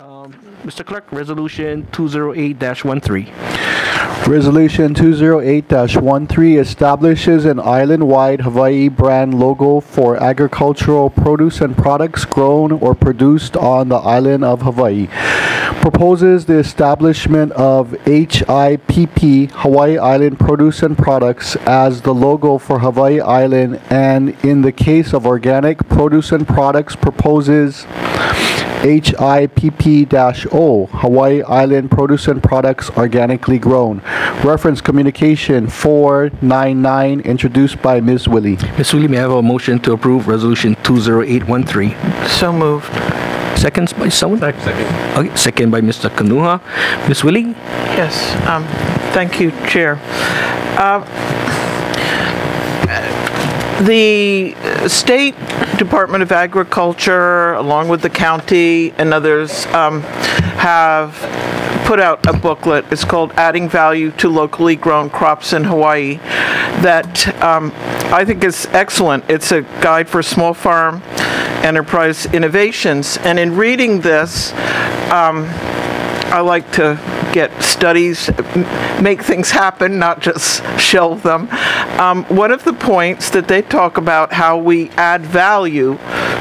Mr. Clerk, Resolution 208-13. Resolution 208-13 establishes an island-wide Hawaii brand logo for agricultural produce and products grown or produced on the island of Hawaii. Proposes the establishment of HIPP, Hawaii Island Produce and Products, as the logo for Hawaii Island, and in the case of organic produce and products, proposes HIPP-O, Hawaii Island Produce and Products Organically Grown. Reference Communication 499, introduced by Ms. Wille. Ms. Wille, may I have a motion to approve Resolution 208-13? So moved. Seconds by someone? Second. Okay, second by Mr. Kanuha. Ms. Wille? Yes, thank you, Chair. The State Department of Agriculture, along with the county and others, have put out a booklet. It's called Adding Value to Locally Grown Crops in Hawaii that I think is excellent. It's a guide for small farm enterprise innovations. And in reading this, I like to get studies, make things happen, not just shelve them. One of the points that they talk about how we add value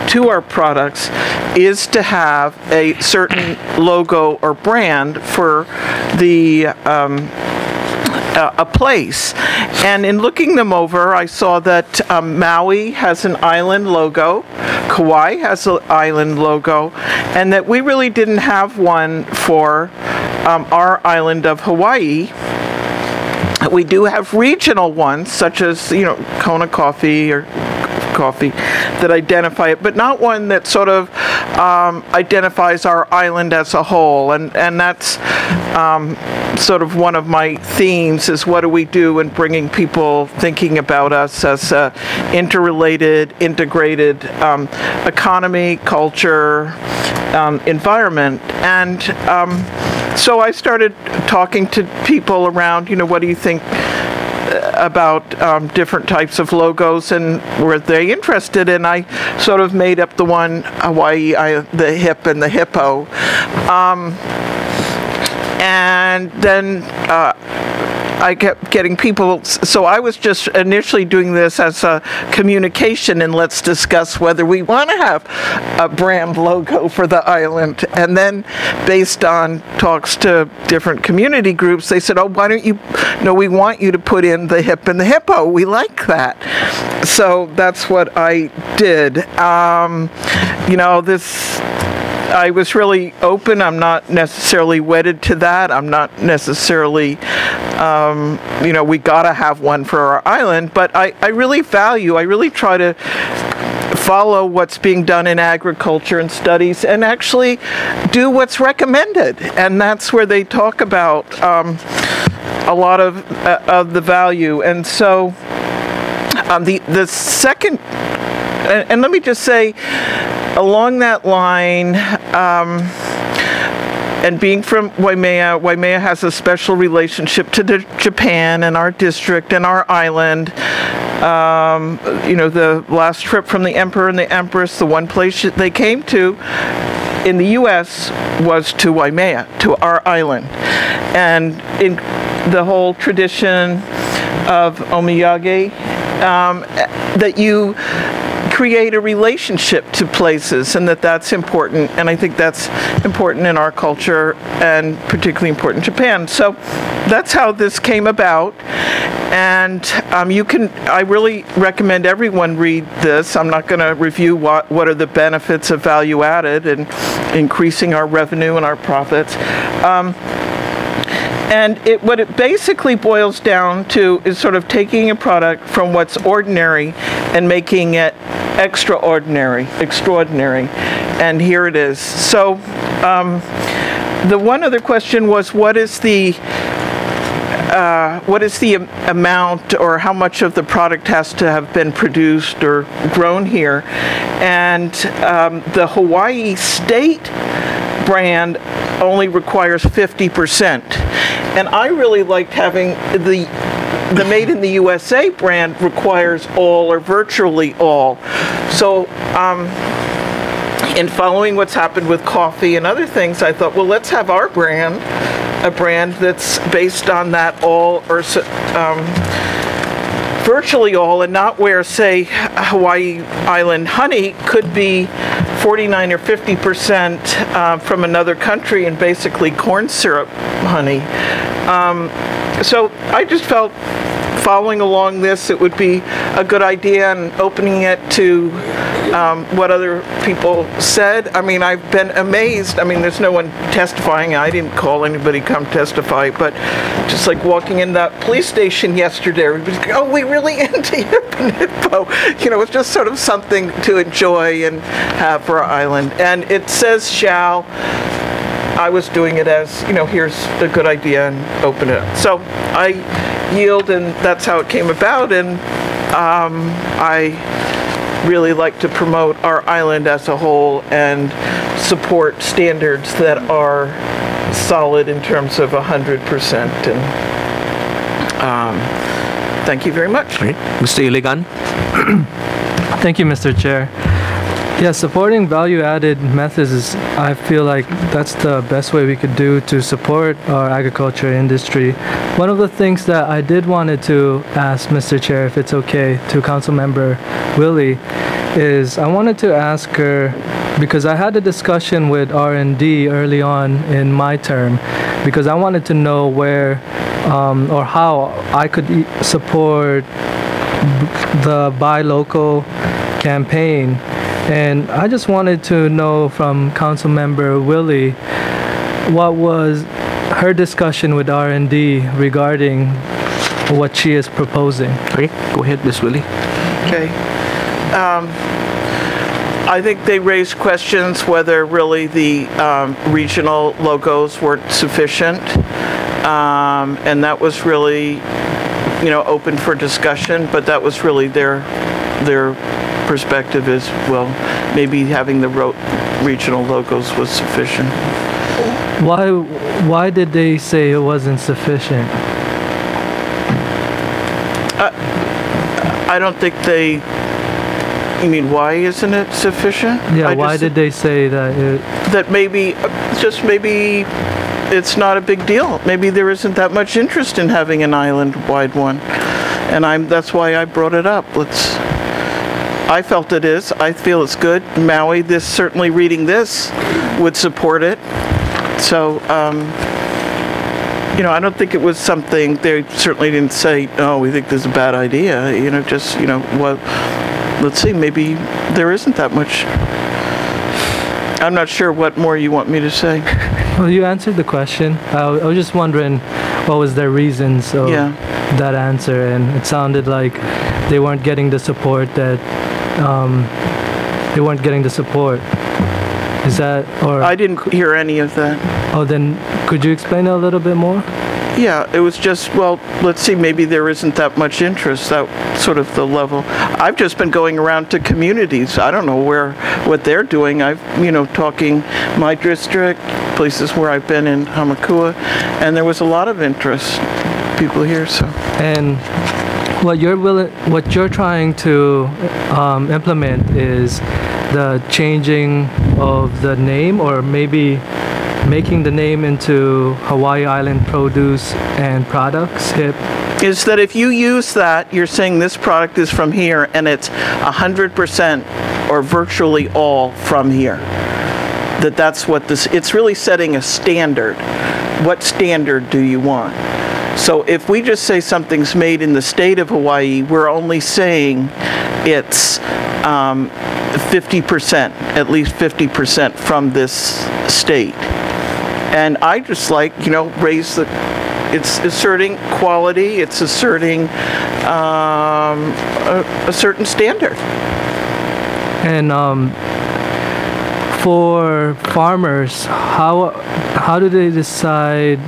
to our products is to have a certain logo or brand for the a place. And in looking them over, I saw that Maui has an island logo, Kauai has an island logo, and that we really didn't have one for our island of Hawaii. We do have regional ones, such as, Kona Coffee or coffee, that identify it, but not one that sort of identifies our island as a whole. And that's sort of one of my themes, is what do we do in bringing people thinking about us as a interrelated, integrated economy, culture, environment. And so I started talking to people around, what do you think about different types of logos, and were they interested? And I sort of made up the one, Hawaii, the hip and the hippo. And then I kept getting people, so I was just initially doing this as a communication, and let's discuss whether we want to have a brand logo for the island. And then based on talks to different community groups, they said, oh, why don't you, no, we want you to put in the hip and the hippo. We like that. So that's what I did. I was really open. I'm not necessarily wedded to that. I'm not necessarily, we gotta have one for our island, but I really try to follow what's being done in agriculture and studies and actually do what's recommended. And that's where they talk about a lot of the value. And so the second, and let me just say, along that line, and being from Waimea, Waimea has a special relationship to Japan and our district and our island. The last trip from the Emperor and the Empress, the one place they came to in the U.S. was to Waimea, to our island. And in the whole tradition of omiyage, that you create a relationship to places, and that's important. And I think that's important in our culture, and particularly important in Japan. So that's how this came about. And I really recommend everyone read this. I'm not going to review what are the benefits of value added and increasing our revenue and our profits. And what it basically boils down to is sort of taking a product from what's ordinary and making it extraordinary. And here it is. So the one other question was, what is the amount, or how much of the product has to have been produced or grown here? And the Hawaii state brand only requires 50%. And I really liked having the Made in the USA brand requires all or virtually all. So in following what's happened with coffee and other things, I thought, well, let's have our brand, a brand that's based on that all, or virtually all, and not where, say, Hawaii Island honey could be 49 or 50% from another country and basically corn syrup honey. So I just felt, following along this, it would be a good idea, and opening it to what other people said. I mean, I've been amazed. I mean, there's no one testifying. I didn't call anybody come testify, but just like walking in that police station yesterday, everybody's going, oh, we really into hip and hippo. You know, it's just sort of something to enjoy and have for our island. And it says shall. I was doing it as, you know, here's a good idea, and open it up. So I yield, and that's how it came about. And I really like to promote our island as a whole and support standards that are solid in terms of 100%. And thank you very much. Right. Mr. Iligan. Thank you, Mr. Chair. Yeah, supporting value-added methods is, I feel like that's the best way we could do to support our agriculture industry. One of the things that I did wanted to ask Mr. Chair, if it's okay, to Councilmember Wille, is I wanted to ask her, because I had a discussion with R&D early on in my term, because I wanted to know where or how I could support the Buy Local campaign. And I just wanted to know from Councilmember Wille, what was her discussion with R&D regarding what she is proposing. Okay, go ahead, Ms. Wille. Okay. I think they raised questions whether really the regional logos weren't sufficient. And that was really, you know, open for discussion, but that was really their perspective is, well, maybe having the regional logos was sufficient. Why did they say it wasn't sufficient? I don't think they, you mean why isn't it sufficient? Yeah, why did they say that that maybe, just maybe it's not a big deal. Maybe there isn't that much interest in having an island-wide one. And that's why I brought it up. I felt it is. I feel it's good. Maui, certainly reading this would support it. So, you know, I don't think it was something, they certainly didn't say, oh, we think this is a bad idea. You know, just, you know, well, let's see, maybe there isn't that much. I'm not sure what more you want me to say. Well, you answered the question. I was just wondering what was their reasons of that answer, and it sounded like they weren't getting the support that they weren't getting the support. Is that, or I didn't hear any of that. Oh, then could you explain it a little bit more? Yeah, it was just, well, let's see, maybe there isn't that much interest, that sort of the level. I've just been going around to communities. I don't know what they're doing. I've, you know, talking my district, places where I've been in Hamakua, and there was a lot of interest, people here, so. And what you're trying to implement is the changing of the name, or maybe making the name into Hawaii Island Produce and Products, HIP. Is that if you use that, you're saying this product is from here, and it's 100% or virtually all from here. That's what this, it's really setting a standard. What standard do you want? So if we just say something's made in the state of Hawaii, we're only saying it's 50%, at least 50% from this state. And I just like, you know, it's asserting quality, it's asserting a certain standard. And for farmers, how do they decide?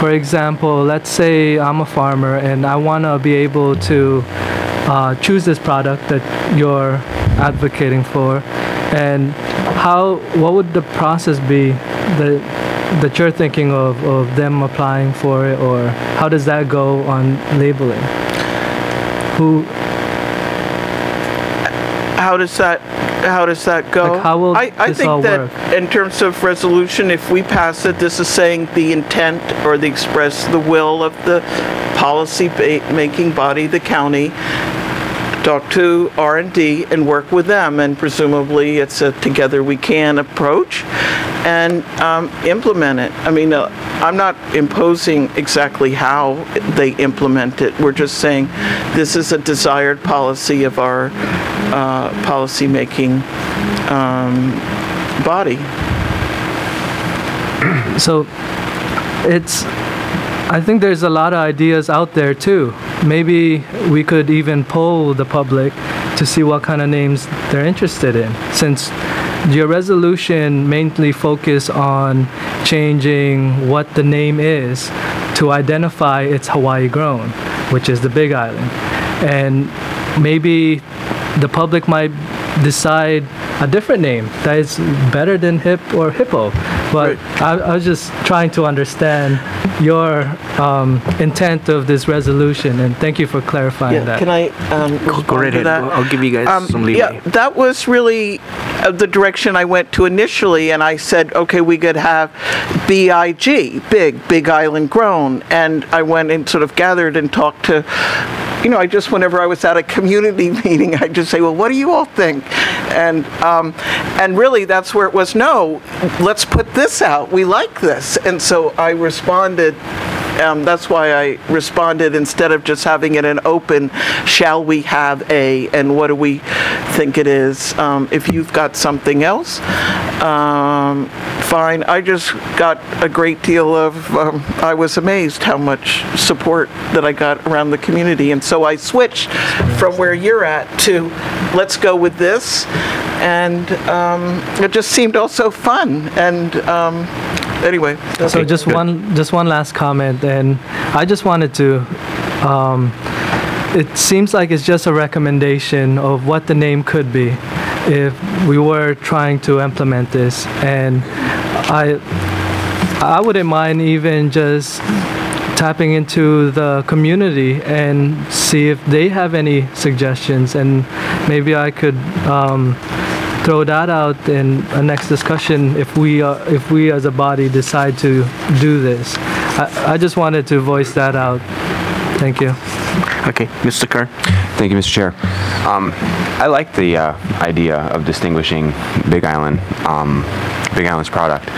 For example, let's say I'm a farmer and I want to be able to choose this product that you're advocating for, and what would the process be that you're thinking of them applying for it, or how does that go on labeling? How does that How does that go? Like, how will I this think all that work? in terms of resolution, if we pass it, this is saying the intent or the express the will of the policy making body, the county. Talk to R&D and work with them, and presumably it's a together we can approach and implement it. I mean, I'm not imposing exactly how they implement it. We're just saying this is a desired policy of our policy making body. So I think there's a lot of ideas out there too. Maybe we could even poll the public to see what kind of names they're interested in. Since your resolution mainly focus on changing what the name is to identify it's Hawaii grown, which is the Big Island. And maybe the public might decide a different name that is better than hip or hippo. But right. I was just trying to understand your intent of this resolution, and thank you for clarifying that. Can I go right ahead? I'll give you guys some leeway. Yeah, that was really the direction I went to initially, and I said, okay, we could have BIG, Big Island grown, and I went and sort of gathered and talked to, whenever I was at a community meeting, I'd just say, well, what do you all think? And really that's where it was, no, let's put this out. We like this. And so I responded, that's why I responded instead of just having it an open, shall we have a, and what do we think it is? If you've got something else, fine. I just got a great deal of, I was amazed how much support that I got around the community. And so I switched from where you're at to let's go with this. And it just seemed also fun. And anyway. So okay, just one last comment, and I just wanted to, it seems like it's just a recommendation of what the name could be if we were trying to implement this. And I wouldn't mind even just tapping into the community and see if they have any suggestions, and maybe I could throw that out in a next discussion if we as a body decide to do this. I just wanted to voice that out. Thank you. Okay, Mr. Kerr. Thank you, Mr. Chair. I like the idea of distinguishing Big Island's product.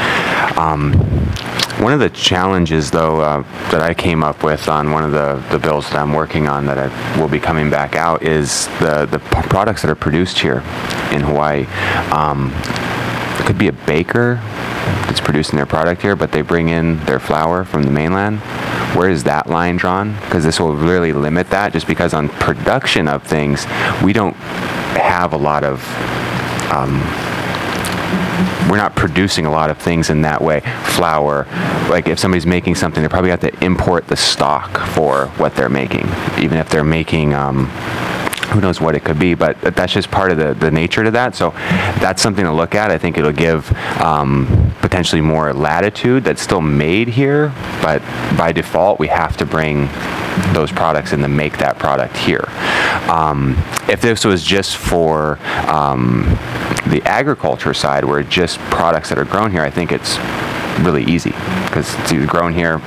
One of the challenges, though, that I came up with on one of the bills that I'm working on that I will be coming back out is the products that are produced here in Hawaii. It could be a baker that's producing their product here, but they bring in their flour from the mainland. Where is that line drawn? Because this will really limit that, just because on production of things, we don't have a lot of we're not producing a lot of things in that way. Flour, like if somebody's making something, they probably have to import the stock for what they're making, even if they're making who knows what it could be, but that's just part of the nature to that. So that's something to look at. I think it'll give potentially more latitude that's still made here, but by default we have to bring those products in to make that product here. If this was just for the agriculture side, where just products that are grown here, I think it's really easy, because it's either grown here,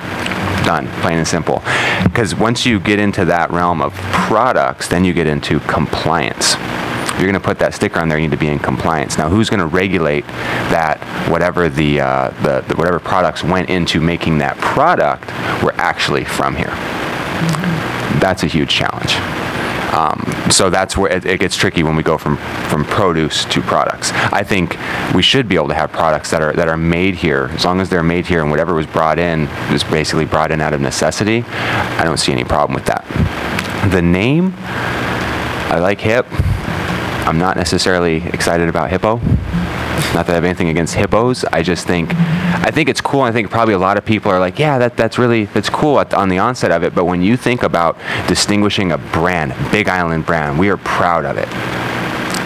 done, plain and simple. Because once you get into that realm of products, then you get into compliance. If you're going to put that sticker on there, you need to be in compliance. Now, who's going to regulate that whatever the whatever products went into making that product were actually from here? That's a huge challenge. So that's where it gets tricky when we go from produce to products. I think we should be able to have products that are made here, as long as they're made here and whatever was brought in was basically brought in out of necessity. I don't see any problem with that. The name, I like hip. I'm not necessarily excited about hippo. Not that I have anything against hippos. I think it's cool. I think probably a lot of people are like, yeah, that's cool on the onset of it. But when you think about distinguishing a brand, Big Island brand, we are proud of it.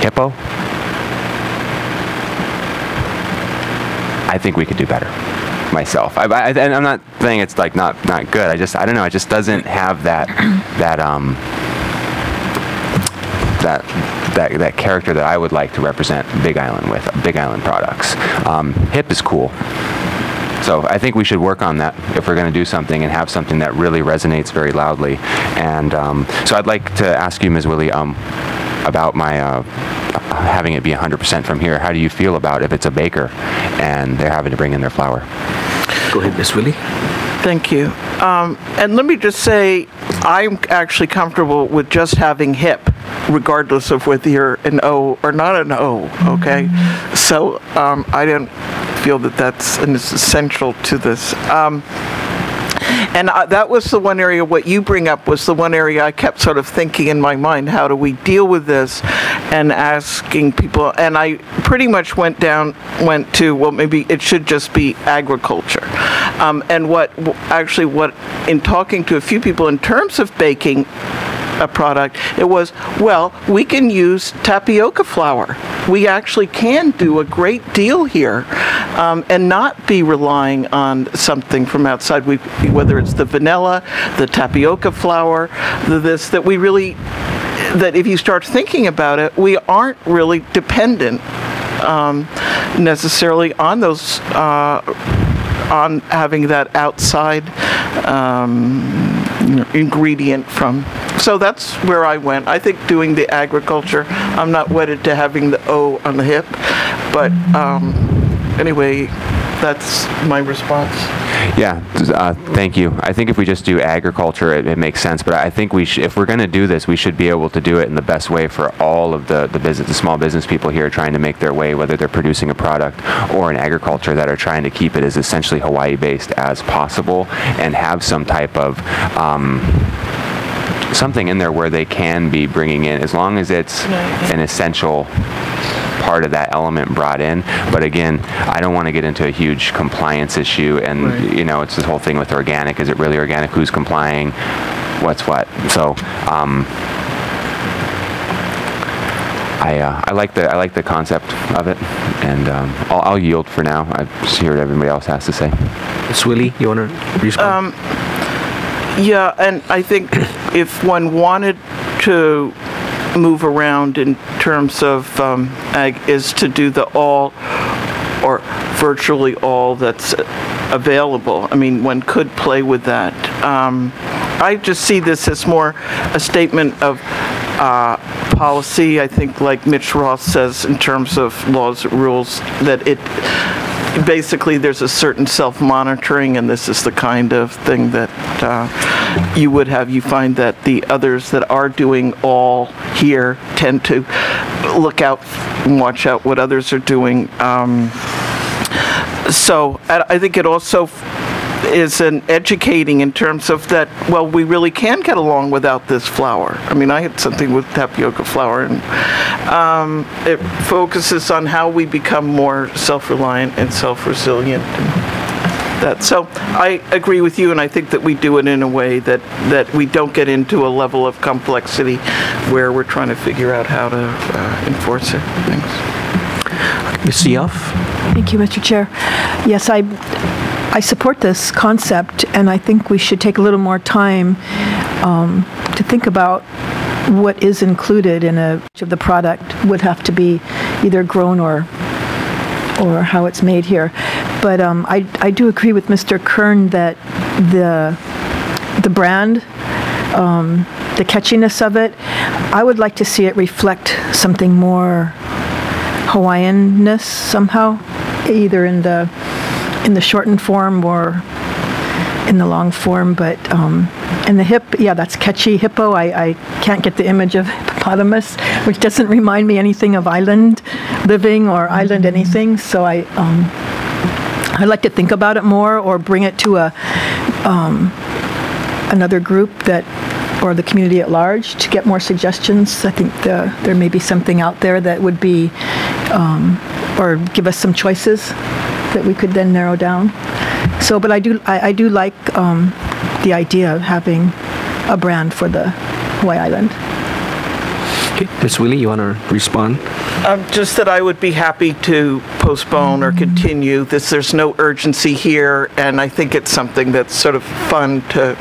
Hippo, I think we could do better. Myself, and I'm not saying it's like not good. I don't know. It just doesn't have that that character that I would like to represent Big Island with, Big Island products. Hip is cool. So I think we should work on that if we're going to do something and have something that really resonates very loudly. And so I'd like to ask you, Ms. Wille, about my having it be 100% from here. How do you feel about if it's a baker and they're having to bring in their flour? Go ahead, Ms. Wille. Thank you. And let me just say, I'm actually comfortable with just having hip, regardless of whether you're an O or not an O, okay? So I don't feel that that's essential to this. And that was the one area, what you bring up was the one area I kept sort of thinking in my mind, how do we deal with this, and asking people, and I pretty much went to, well, maybe it should just be agriculture. And what in talking to a few people in terms of baking a product, it was, well, we can use tapioca flour. We actually can do a great deal here and not be relying on something from outside, whether it's the vanilla, the tapioca flour, that we really, that if you start thinking about it, we aren't really dependent necessarily on those, on having that outside ingredient from. So that's where I went. I think doing the agriculture, I'm not wedded to having the O on the hip, but anyway, that's my response. Yeah, thank you. I think if we just do agriculture, it makes sense. But I think if we're going to do this, we should be able to do it in the best way for all of the small business people here trying to make their way, whether they're producing a product or in agriculture that are trying to keep it as essentially Hawaii-based as possible and have some type of something in there where they can be bringing in, as long as it's an essential part of that element brought in. But again, I don't want to get into a huge compliance issue, and you know, it's this whole thing with organic. Is it really organic? Who's complying? What's what? So I like the concept of it, and I'll yield for now. I just hear what everybody else has to say. Ms. Wille, you want to respond? Yeah, and I think if one wanted to move around in terms of ag, is to do the all or virtually all that's available. I mean, one could play with that. I just see this as more a statement of policy. I think, like Mitch Ross says, in terms of laws, rules, that it basically there's a certain self-monitoring, and this is the kind of thing that you would have. You find that the others that are doing all here tend to look out and watch out what others are doing. So I think it also is an educating in terms of that, well, we really can get along without this flour. I mean, I had something with tapioca flour, and it focuses on how we become more self-reliant and self-resilient. That. So I agree with you, and I think that we do it in a way that we don't get into a level of complexity where we're trying to figure out how to enforce it. Thanks. Ms. Sioff? Thank you, Mr. Chair. Yes, I support this concept, and I think we should take a little more time to think about what is included in each of the product would have to be either grown or how it's made here. But I do agree with Mr. Kern that the brand, the catchiness of it, I would like to see it reflect something more Hawaiian-ness somehow, either in the shortened form or in the long form. But and the hip, yeah, that's catchy. Hippo, I can't get the image of hippopotamus, which doesn't remind me anything of island living or island anything. So I'd like to think about it more, or bring it to another group or the community at large to get more suggestions. I think there may be something out there that would be, or give us some choices that we could then narrow down. So, but I do like the idea of having a brand for the Hawaii Island. Okay, Ms. Wille, you want to respond? Just that I would be happy to postpone or continue this. There's no urgency here, and I think it's something that's sort of fun to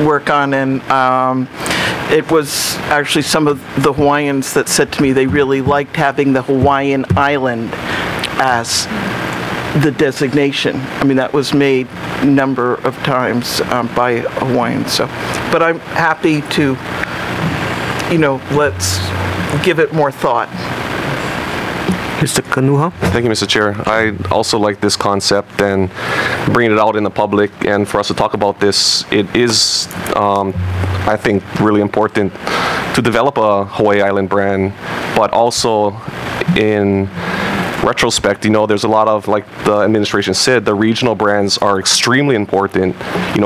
work on, and it was actually some of the Hawaiians that said to me they really liked having the Hawaiian island as the designation. I mean, that was made a number of times by Hawaiians. So, but I'm happy to, let's give it more thought. Mr. Kanuha? Thank you, Mr. Chair. I also like this concept and bringing it out in the public, and for us to talk about this. It is, I think, really important to develop a Hawaii Island brand, but also in retrospect, there's a lot of, like the administration said, the regional brands are extremely important.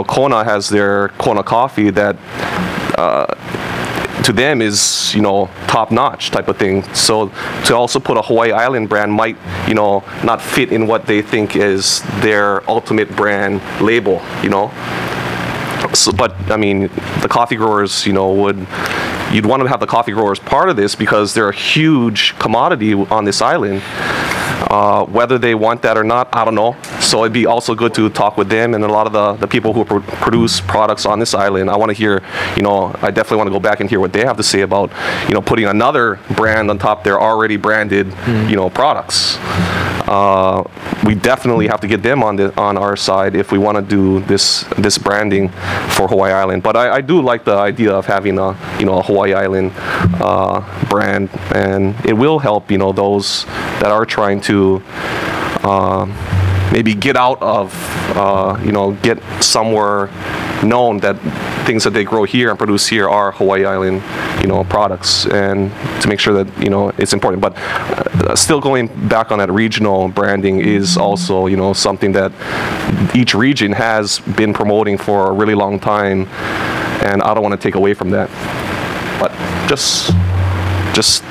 Kona has their Kona coffee that to them is, top-notch type of thing. So to also put a Hawaii Island brand might, not fit in what they think is their ultimate brand label, So, but I mean, the coffee growers, you'd want to have the coffee growers part of this because they're a huge commodity on this island. Whether they want that or not, I don't know. So it'd be also good to talk with them and a lot of the people who produce products on this island. I want to hear, I definitely want to go back and hear what they have to say about, putting another brand on top their already branded, products. We definitely have to get them on our side if we want to do this branding for Hawaii Island. But I do like the idea of having a Hawaii Island brand, and it will help those that are trying to maybe get out of get somewhere known that things that they grow here and produce here are Hawaii Island products, and to make sure that it's important. But still going back on that regional branding is also something that each region has been promoting for a really long time, and I don't want to take away from that. But just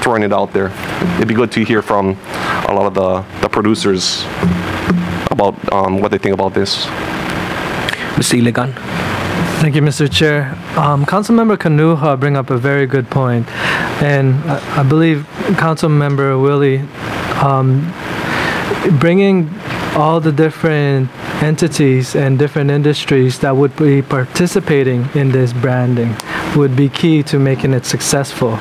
throwing it out there. It'd be good to hear from a lot of the producers about what they think about this. Mr. Iligan? Thank you, Mr. Chair. Councilmember Kanuha bring up a very good point, and I believe Councilmember Wille bringing all the different entities and different industries that would be participating in this branding would be key to making it successful.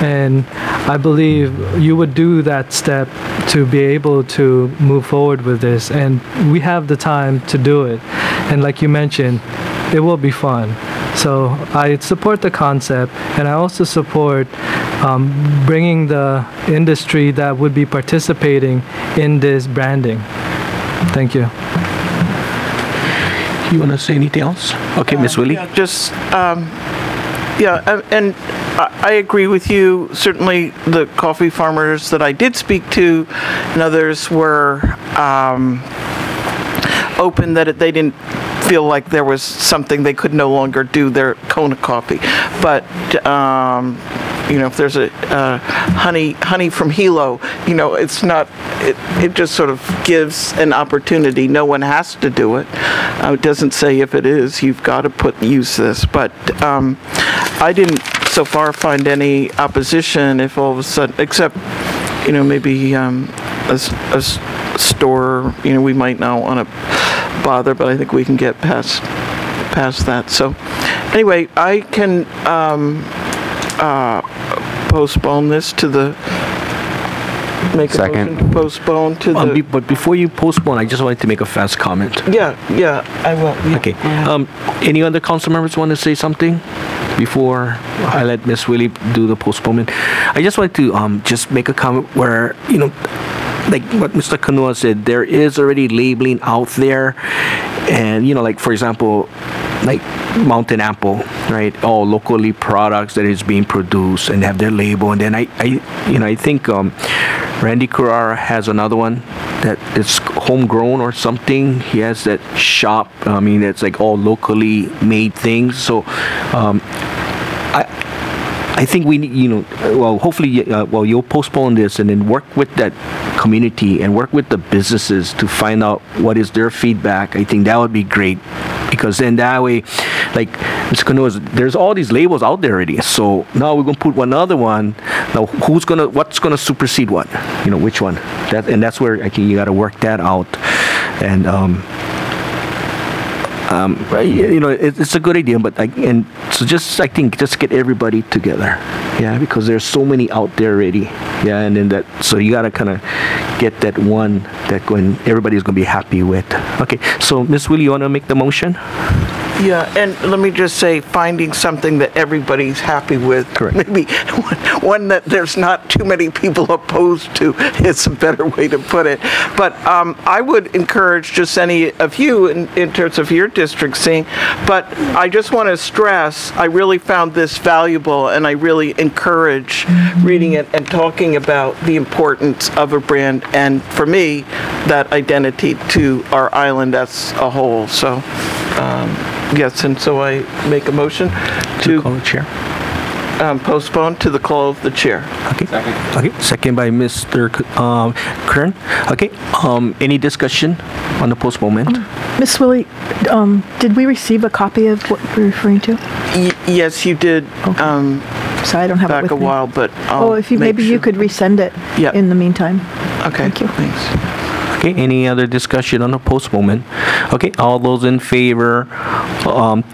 And I believe you would do that step to be able to move forward with this, and we have the time to do it. And like you mentioned, it will be fun. So I support the concept, and I also support bringing the industry that would be participating in this branding. Thank you. You want to say anything else? Okay, Ms. Wille? Yeah, just, and I agree with you. Certainly the coffee farmers that I did speak to and others were open that they didn't feel like there was something they could no longer do their Kona coffee. But if there's a honey from Hilo, it's not. It just sort of gives an opportunity. No one has to do it. It doesn't say if it is you've got to use this. But I didn't so far find any opposition. If all of a sudden, except maybe a store, we might not want to bother, but I think we can get past that. So anyway, I can postpone this to the make a Second. motion to postpone to the. But before you postpone, I just wanted to make a fast comment. Yeah, I will. Yeah, Okay. Any other council members want to say something before I let Ms. Wille do the postponement? I just wanted to just make a comment where like what Mr. Kanuha said, there is already labeling out there, and like for example, like Mountain Apple, right? All locally products that is being produced and have their label. And then I think Randy Carrara has another one that is homegrown or something. He has that shop. I mean, it's like all locally made things. So I think we need, well, hopefully, you'll postpone this and then work with that community and work with the businesses to find out what is their feedback. I think that would be great, because then that way, like Mr. Kanuha, there's all these labels out there already. So now we're gonna put one other one. Now what's gonna supersede what? Which one? And that's where I think you got to work that out. And it's a good idea, but I think just get everybody together, yeah, because there's so many out there already, yeah, and then so you gotta kind of get that one that everybody's gonna be happy with. Okay, so Miss Wille, you wanna make the motion? Yeah, and let me just say, finding something that everybody's happy with, Correct. maybe one that there's not too many people opposed to is a better way to put it. But I would encourage just any of you in terms of your district seeing, but I just want to stress, I really found this valuable, and I really encourage reading it and talking about the importance of a brand, and for me, that identity to our island as a whole. So. Yes, and so I make a motion to call the chair. Postpone to the call of the chair. Okay. Second. Okay. Second by Mr. Kern. Okay. Any discussion on the postponement? Miss Wille, did we receive a copy of what you're referring to? Yes, you did. Okay. So I don't have back it with a me. while, but if you maybe you could resend it in the meantime. Okay. Thank you. Thanks. Okay, any other discussion on the postponement? Okay, all those in favor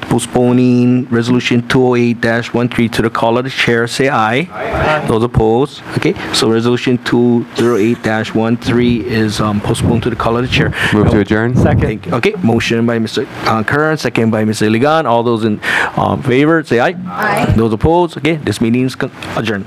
postponing resolution 208-13 to the call of the chair, say aye. Aye. Those opposed? Okay, so resolution 208-13 is postponed to the call of the chair. Move to adjourn. Second. Okay, motion by Mr. Kern, second by Mr. Ligan. All those in favor, say aye. Aye. Those opposed? Okay, this meeting is adjourned.